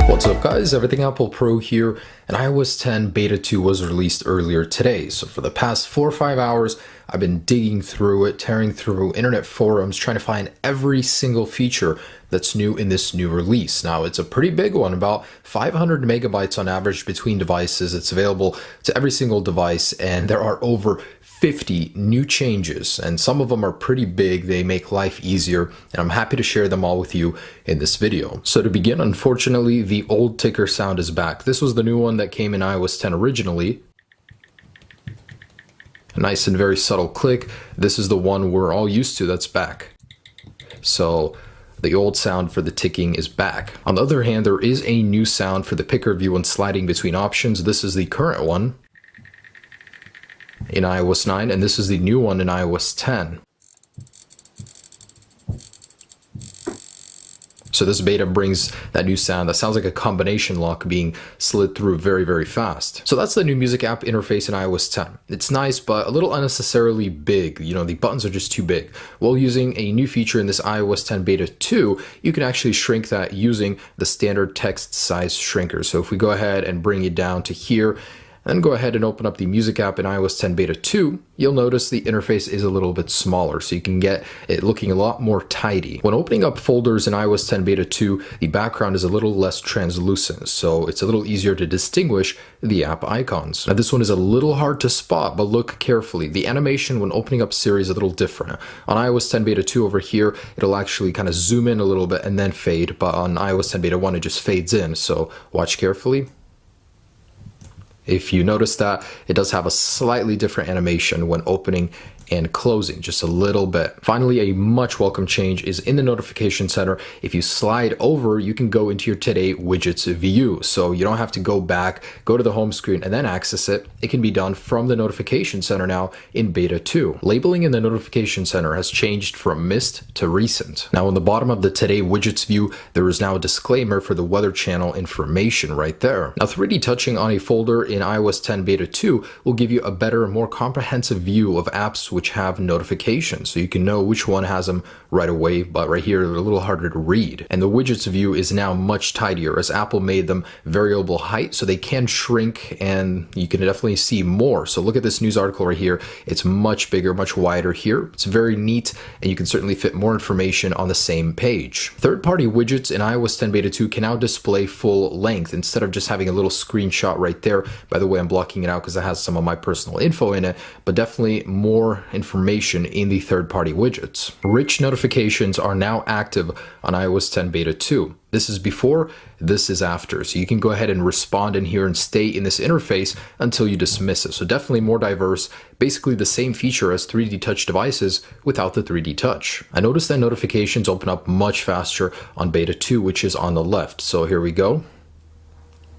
What's up guys, Everything Apple Pro here, and iOS 10 Beta 2 was released earlier today. So for the past 4 or 5 hours, I've been digging through it, tearing through internet forums, trying to find every single feature that's new in this new release. Now, it's a pretty big one, about 500 megabytes on average between devices. It's available to every single device, and there are over 50 new changes, and some of them are pretty big. They make life easier, and I'm happy to share them all with you in this video. So to begin, unfortunately, the old ticker sound is back. This was the new one that came in iOS 10 originally. A nice and very subtle click. This is the one we're all used to that's back. So the old sound for the ticking is back. On the other hand, there is a new sound for the picker view when sliding between options. This is the current one in iOS 9, and this is the new one in iOS 10. So this beta brings that new sound that sounds like a combination lock being slid through very, very fast. So that's the new music app interface in iOS 10. It's nice, but a little unnecessarily big. You know, the buttons are just too big. While using a new feature in this iOS 10 Beta 2, you can actually shrink that using the standard text size shrinker. So if we go ahead and bring it down to here, and go ahead and open up the music app in iOS 10 Beta 2, you'll notice the interface is a little bit smaller, so you can get it looking a lot more tidy. When opening up folders in iOS 10 Beta 2, the background is a little less translucent, so it's a little easier to distinguish the app icons. Now this one is a little hard to spot, but look carefully. The animation when opening up Siri is a little different. On iOS 10 Beta 2 over here, it'll actually kind of zoom in a little bit and then fade, but on iOS 10 Beta 1 it just fades in, so watch carefully. If you notice that, it does have a slightly different animation when opening and closing, just a little bit. Finally, a much welcome change is in the notification center. If you slide over, you can go into your Today widgets view. So you don't have to go back, go to the home screen and then access it. It can be done from the notification center now in Beta 2. Labeling in the notification center has changed from missed to recent. Now on the bottom of the Today widgets view, there is now a disclaimer for the Weather Channel information right there. Now 3D touching on a folder in iOS 10 Beta 2 will give you a better, more comprehensive view of apps which have notifications, so you can know which one has them right away, but right here they're a little harder to read. And the widgets view is now much tidier, as Apple made them variable height, so they can shrink and you can definitely see more. So look at this news article right here. It's much bigger, much wider here. It's very neat, and you can certainly fit more information on the same page. Third-party widgets in iOS 10 Beta 2 can now display full length instead of just having a little screenshot right there. By the way, I'm blocking it out because it has some of my personal info in it, but definitely more information in the third-party widgets. Rich notifications are now active on iOS 10 Beta 2. This is before, this is after. So you can go ahead and respond in here and stay in this interface until you dismiss it. So definitely more diverse, basically the same feature as 3D touch devices without the 3D touch. I noticed that notifications open up much faster on Beta 2, which is on the left. So here we go.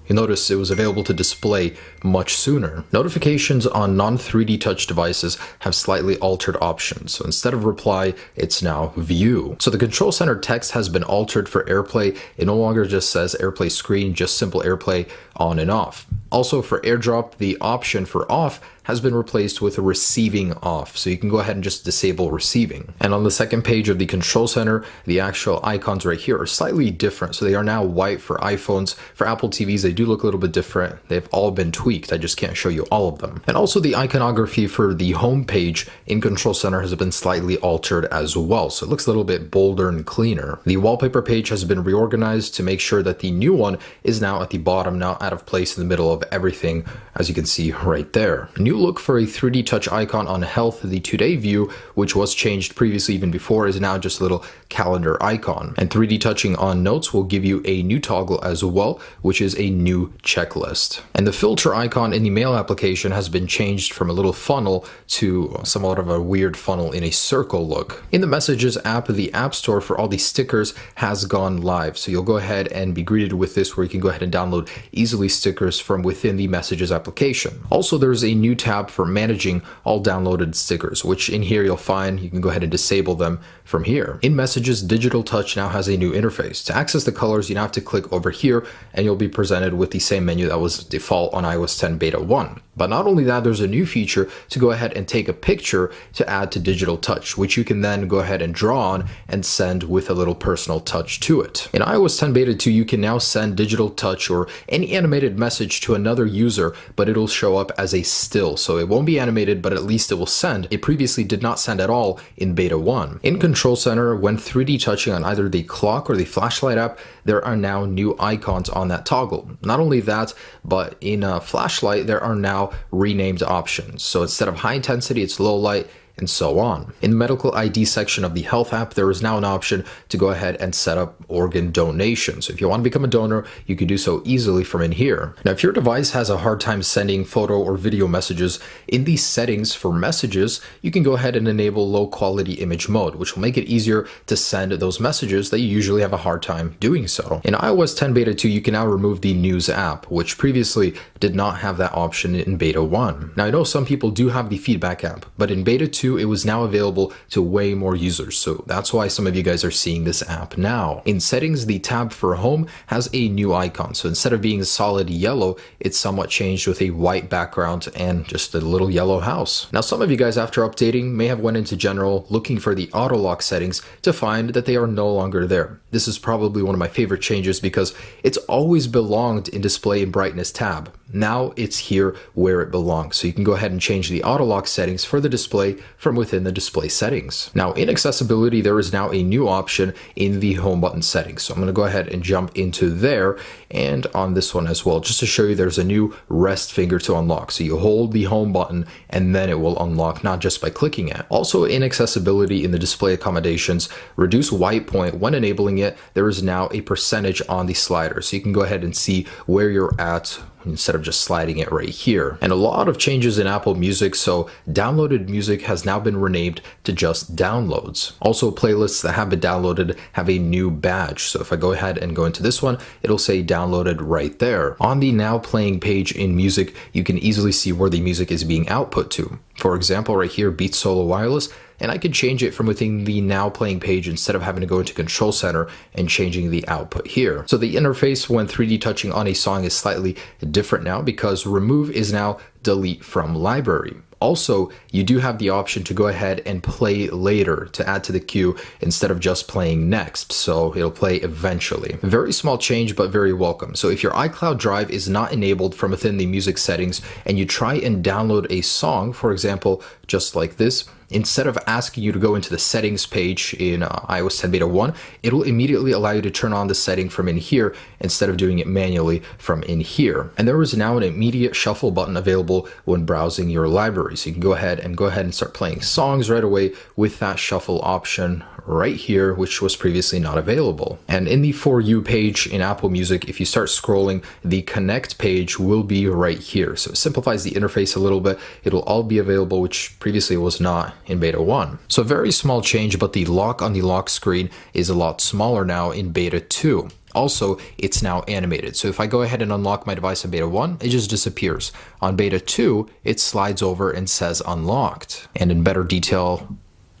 You'll notice it was available to display much sooner. Notifications on non-3D touch devices have slightly altered options. So instead of reply, it's now view. So the control center text has been altered for AirPlay. It no longer just says AirPlay screen, just simple AirPlay on and off. Also for AirDrop, the option for off has been replaced with receiving off, so you can go ahead and just disable receiving. And on the second page of the control center, the actual icons right here are slightly different. So they are now white for iPhones. For Apple TVs, they do look a little bit different. They've all been tweaked. I just can't show you all of them. And also the iconography for the home page in control center has been slightly altered as well. So it looks a little bit bolder and cleaner. The wallpaper page has been reorganized to make sure that the new one is now at the bottom, now out of place in the middle of everything, as you can see right there. New look for a 3D touch icon on health. The Today view, which was changed previously even before, is now just a little calendar icon. And 3D touching on notes will give you a new toggle as well, which is a new checklist. And the filter icon in the mail application has been changed from a little funnel to somewhat of a weird funnel in a circle look. In the Messages app, the App Store for all the stickers has gone live. So you'll go ahead and be greeted with this, where you can go ahead and download easily stickers from within the Messages application. Also, there's a new tab for managing all downloaded stickers, which in here you'll find you can go ahead and disable them from here. In Messages, Digital Touch now has a new interface. To access the colors, you now have to click over here and you'll be presented with the same menu that was default on iOS 10 Beta 1. But not only that, there's a new feature to go ahead and take a picture to add to Digital Touch, which you can then go ahead and draw on and send with a little personal touch to it. In iOS 10 Beta 2, you can now send Digital Touch or any animated message to another user, but it'll show up as a still. So it won't be animated, but at least it will send. It previously did not send at all in Beta 1. In Control Center, when 3D touching on either the clock or the flashlight app, there are now new icons on that toggle. Not only that, but in Flashlight, there are now renamed options. So instead of high intensity, it's low light, and so on. In the medical ID section of the health app, there is now an option to go ahead and set up organ donation. So if you want to become a donor, you can do so easily from in here. Now, if your device has a hard time sending photo or video messages, in the settings for messages, you can go ahead and enable low quality image mode, which will make it easier to send those messages that you usually have a hard time doing so. In iOS 10 Beta 2, you can now remove the News app, which previously did not have that option in Beta 1. Now, I know some people do have the Feedback app, but in Beta 2, it was now available to way more users, so that's why some of you guys are seeing this app now. In Settings, the tab for Home has a new icon, so instead of being solid yellow, it's somewhat changed with a white background and just a little yellow house. Now, some of you guys, after updating, may have went into General looking for the auto lock settings to find that they are no longer there. This is probably one of my favorite changes because it's always belonged in Display and Brightness tab. Now it's here where it belongs. So you can go ahead and change the auto lock settings for the display from within the display settings. Now in accessibility, there is now a new option in the home button settings. So I'm going to go ahead and jump into there and on this one as well, just to show you there's a new rest finger to unlock. So you hold the home button and then it will unlock, not just by clicking it. Also in accessibility in the display accommodations, reduce white point when enabling it, there is now a percentage on the slider. So you can go ahead and see where you're at instead of just sliding it right here. And a lot of changes in Apple Music, so downloaded music has now been renamed to just downloads. Also, playlists that have been downloaded have a new badge. So if I go ahead and go into this one, it'll say downloaded right there. On the now playing page in music, you can easily see where the music is being output to. For example, right here, Beats Solo Wireless, and I could change it from within the now playing page instead of having to go into Control Center and changing the output here. So the interface when 3D touching on a song is slightly different now because remove is now delete from library. Also, you do have the option to go ahead and play later to add to the queue instead of just playing next, so it'll play eventually. Very small change, but very welcome. So if your iCloud Drive is not enabled from within the music settings and you try and download a song, for example, just like this, instead of asking you to go into the settings page in iOS 10 Beta 1, it'll immediately allow you to turn on the setting from in here instead of doing it manually from in here. And there is now an immediate shuffle button available when browsing your library. So you can go ahead and start playing songs right away with that shuffle option right here, which was previously not available. And in the For You page in Apple Music, if you start scrolling, the Connect page will be right here. So it simplifies the interface a little bit. It'll all be available, which previously was not in Beta 1. So very small change, but the lock on the lock screen is a lot smaller now in Beta 2. Also, it's now animated. So if I go ahead and unlock my device in Beta 1, it just disappears. On Beta 2, it slides over and says unlocked. And in better detail,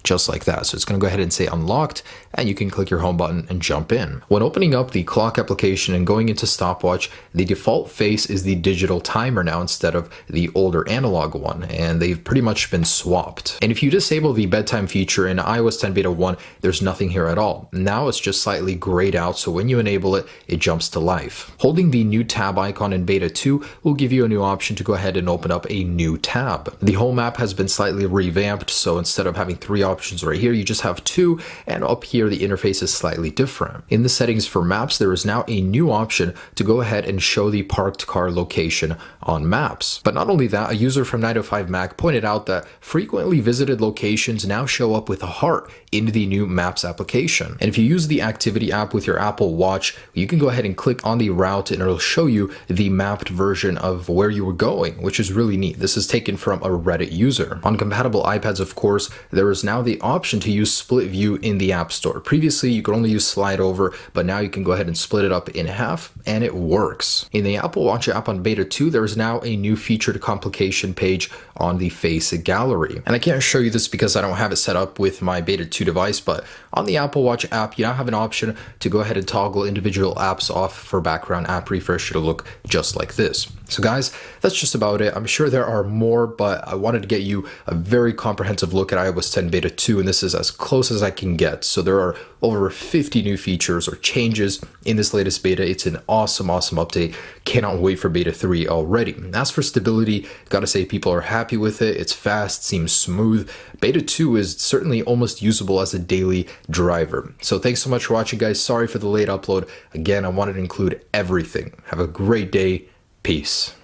just like that. So it's going to go ahead and say unlocked, and you can click your home button and jump in. When opening up the clock application and going into stopwatch, the default face is the digital timer now instead of the older analog one, and they've pretty much been swapped. And if you disable the bedtime feature in iOS 10 Beta 1, there's nothing here at all. Now it's just slightly grayed out, so when you enable it, it jumps to life. Holding the new tab icon in Beta 2 will give you a new option to go ahead and open up a new tab. The home app has been slightly revamped, so instead of having 3 options right here, you just have 2, and up here the interface is slightly different. In the settings for maps, there is now a new option to go ahead and show the parked car location on maps. But not only that, a user from 905 Mac pointed out that frequently visited locations now show up with a heart in the new Maps application. And if you use the Activity app with your Apple Watch, you can go ahead and click on the route and it'll show you the mapped version of where you were going, which is really neat. This is taken from a Reddit user. On compatible iPads, of course, there is now the the option to use split view in the App Store. Previously, you could only use slide over, but now you can go ahead and split it up in half, and it works. In the Apple Watch app on beta 2, there is now a new featured complication page on the face gallery. And I can't show you this because I don't have it set up with my beta 2 device, but on the Apple Watch app, you now have an option to go ahead and toggle individual apps off for background app refresh to look just like this. So guys, that's just about it. I'm sure there are more, but I wanted to get you a very comprehensive look at iOS 10 beta 2, and this is as close as I can get. So there are over 50 new features or changes in this latest beta. It's an awesome update. Cannot wait for beta 3 already. As for stability, gotta say people are happy with it. It's fast, seems smooth. Beta 2 is certainly almost usable as a daily driver. So thanks so much for watching, guys. Sorry for the late upload. Again, I wanted to include everything. Have a great day. Peace.